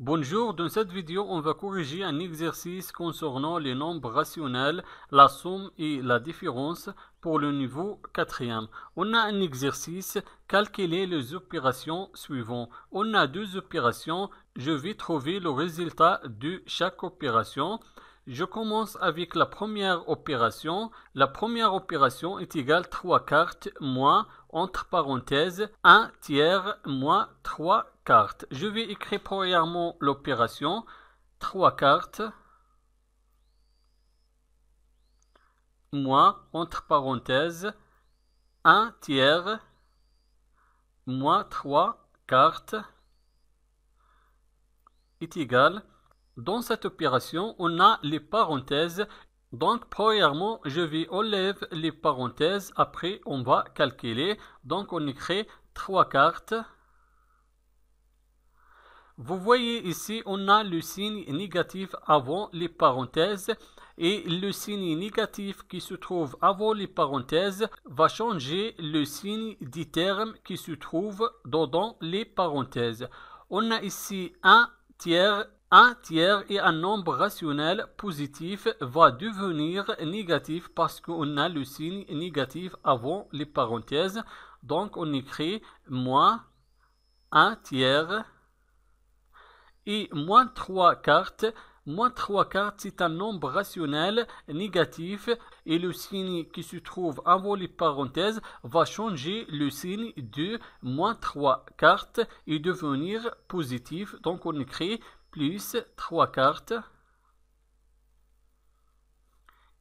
Bonjour, dans cette vidéo, on va corriger un exercice concernant les nombres rationnels, la somme et la différence pour le niveau 4e. On a un exercice, calculer les opérations suivantes. On a deux opérations, je vais trouver le résultat de chaque opération. Je commence avec la première opération. La première opération est égale 3 quarts moins, entre parenthèses, 1 tiers moins 3 quarts. Je vais écrire premièrement l'opération 3 quarts moins, entre parenthèses, 1 tiers moins 3 quarts est égal. Dans cette opération, on a les parenthèses. Donc, premièrement, je vais enlever les parenthèses. Après, on va calculer. Donc, on écrit 3 quarts. Vous voyez ici, on a le signe négatif avant les parenthèses. Et le signe négatif qui se trouve avant les parenthèses va changer le signe du terme qui se trouve dans les parenthèses. On a ici 1 tiers et un nombre rationnel positif va devenir négatif parce qu'on a le signe négatif avant les parenthèses. Donc on écrit moins 1 tiers et moins 3 quarts. Moins 3 quarts, c'est un nombre rationnel négatif et le signe qui se trouve avant les parenthèses va changer le signe de moins 3 quarts et devenir positif. Donc on écrit plus 3 quarts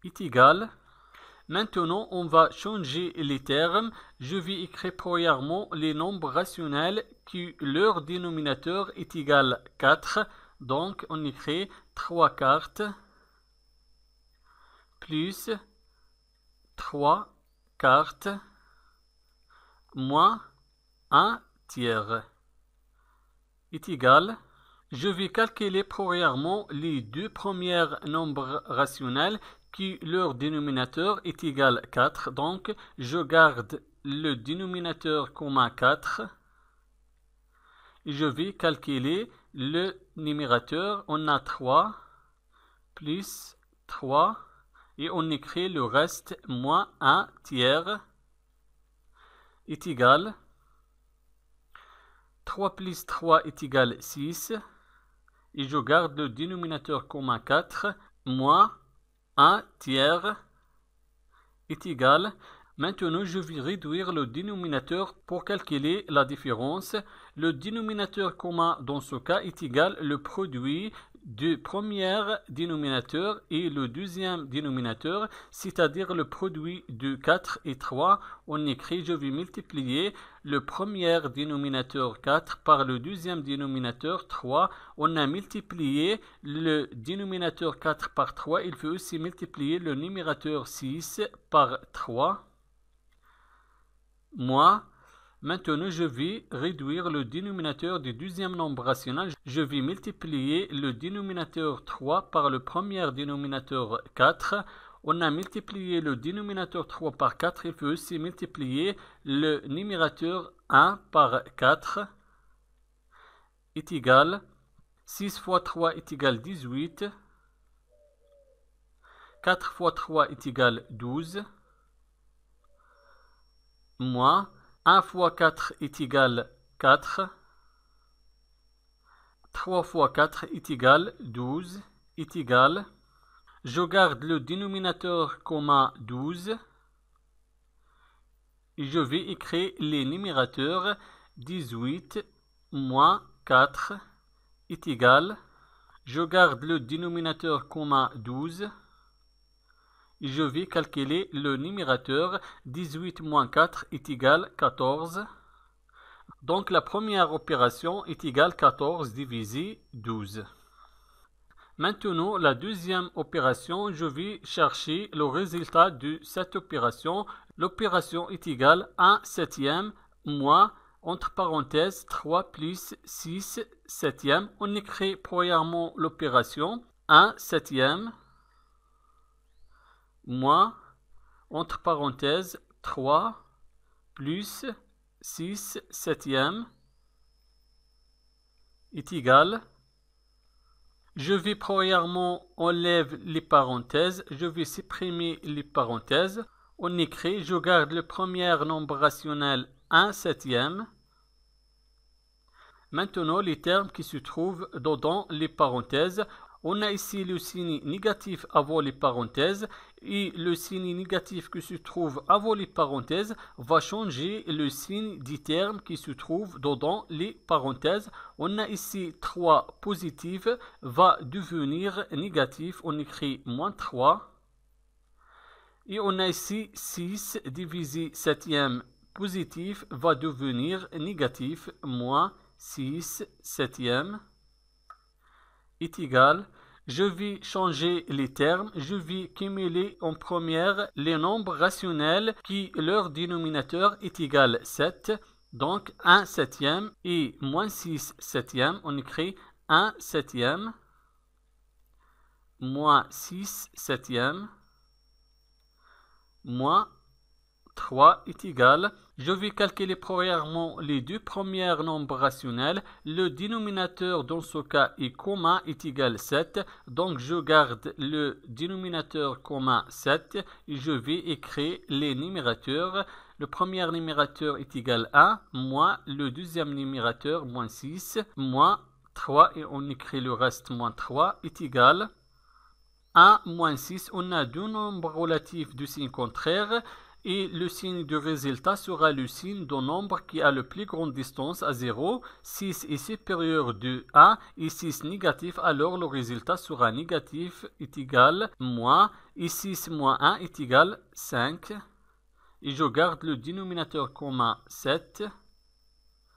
est égal. Maintenant, on va changer les termes. Je vais écrire premièrement les nombres rationnels qui leur dénominateur est égal 4. Donc, on écrit 3 quarts plus 3 quarts moins 1 tiers est égal. Je vais calculer premièrement les deux premiers nombres rationnels qui leur dénominateur est égal 4. Donc, je garde le dénominateur commun 4. Et je vais calculer le numérateur. On a 3 plus 3 et on écrit le reste moins 1 tiers est égal. 3 plus 3 est égal 6. Et je garde le dénominateur commun 4 moins 1 tiers est égal. Maintenant, je vais réduire le dénominateur pour calculer la différence. Le dénominateur commun dans ce cas est égal le produit du premier dénominateur et le deuxième dénominateur, c'est-à-dire le produit de 4 et 3. On écrit, je vais multiplier le premier dénominateur 4 par le deuxième dénominateur 3. On a multiplié le dénominateur 4 par 3. Il faut aussi multiplier le numérateur 6 par 3. Moi, maintenant, je vais réduire le dénominateur du deuxième nombre rationnel. Je vais multiplier le dénominateur 3 par le premier dénominateur 4. On a multiplié le dénominateur 3 par 4. Il faut aussi multiplier le numérateur 1 par 4 est égal. 6 fois 3 est égal 18. 4 fois 3 est égal 12. Moins 1 fois 4 est égal 4. 3 fois 4 est égal 12. Est égal. Je garde le dénominateur commun 12. Et je vais écrire les numérateurs 18 moins 4 est égal. Je garde le dénominateur commun 12. Je vais calculer le numérateur 18 moins 4 est égal 14. Donc la première opération est égale 14 divisé 12. Maintenant, la deuxième opération, je vais chercher le résultat de cette opération. L'opération est égale 1 septième moins, entre parenthèses, 3 plus 6 septième. On écrit premièrement l'opération 1 septième moins, entre parenthèses, 3 plus 6 septième est égal Je vais premièrement enlever les parenthèses. Je vais supprimer les parenthèses. On écrit, je garde le premier nombre rationnel 1/7. Maintenant, les termes qui se trouvent dans les parenthèses. On a ici le signe négatif avant les parenthèses et le signe négatif qui se trouve avant les parenthèses va changer le signe du terme qui se trouve dans les parenthèses. On a ici 3 positif va devenir négatif. On écrit -3. Et on a ici 6 divisé 7e positif va devenir négatif. -6/7 est égal. Je vais changer les termes. Je vais cumuler en première les nombres rationnels qui leur dénominateur est égal 7. Donc 1/7 et -6/7. On écrit 1/7 -6/7 -3 est égal. Je vais calculer premièrement les deux premiers nombres rationnels. Le dénominateur dans ce cas est commun, est égal 7. Donc je garde le dénominateur commun 7 et je vais écrire les numérateurs. Le premier numérateur est égal 1, moins le deuxième numérateur, -6, -3 et on écrit le reste -3 est égal 1 -6. On a deux nombres relatifs de signe contraire. Et le signe du résultat sera le signe d'un nombre qui a la plus grande distance à 0. 6 est supérieur de 1 et 6 négatif, alors le résultat sera négatif est égal moins. Et 6 moins 1 est égal 5. Et je garde le dénominateur commun 7,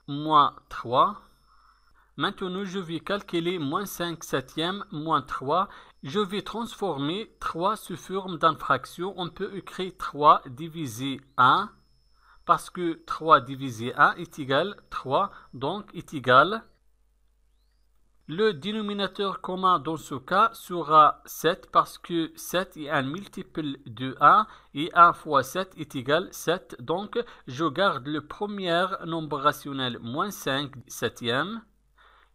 -3. Maintenant, je vais calculer -5/7, -3. Je vais transformer 3 sous forme d'une fraction. On peut écrire 3 divisé 1 parce que 3 divisé 1 est égal 3, donc est égal. Le dénominateur commun dans ce cas sera 7 parce que 7 est un multiple de 1 et 1 fois 7 est égal 7. Donc, je garde le premier nombre rationnel -5/7.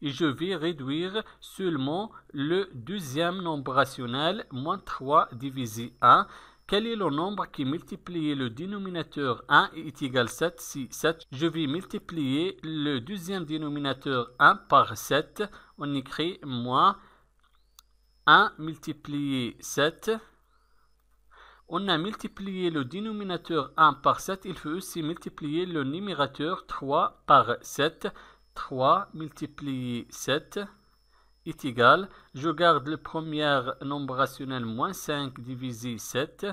Et je vais réduire seulement le deuxième nombre rationnel, -3 divisé 1. Quel est le nombre qui multiplie le dénominateur 1 et est égal 7? Si 7, je vais multiplier le deuxième dénominateur 1 par 7. On écrit moins 1 multiplié 7. On a multiplié le dénominateur 1 par 7. Il faut aussi multiplier le numérateur 3 par 7. 3 multiplié 7 est égal. Je garde le premier nombre rationnel -5 divisé 7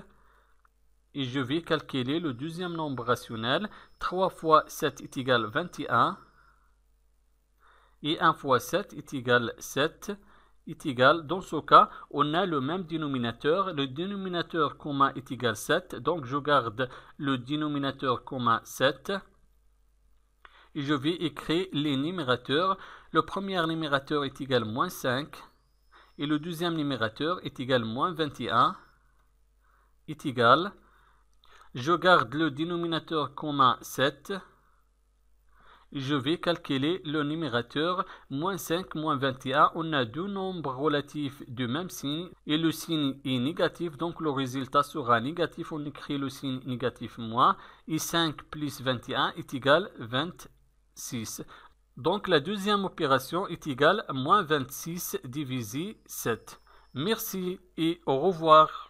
et je vais calculer le deuxième nombre rationnel. 3 fois 7 est égal 21 et 1 fois 7 est égal 7 est égal. Dans ce cas, on a le même dénominateur. Le dénominateur commun est égal 7. Donc je garde le dénominateur commun 7. Et je vais écrire les numérateurs. Le premier numérateur est égal -5 et le deuxième numérateur est égal -21 est égal. Je garde le dénominateur commun 7. Je vais calculer le numérateur -5 -21. On a deux nombres relatifs du même signe et le signe est négatif, donc le résultat sera négatif. On écrit le signe négatif moins et 5 plus 21 est égal 26. Donc la deuxième opération est égale à -26 divisé 7. Merci et au revoir.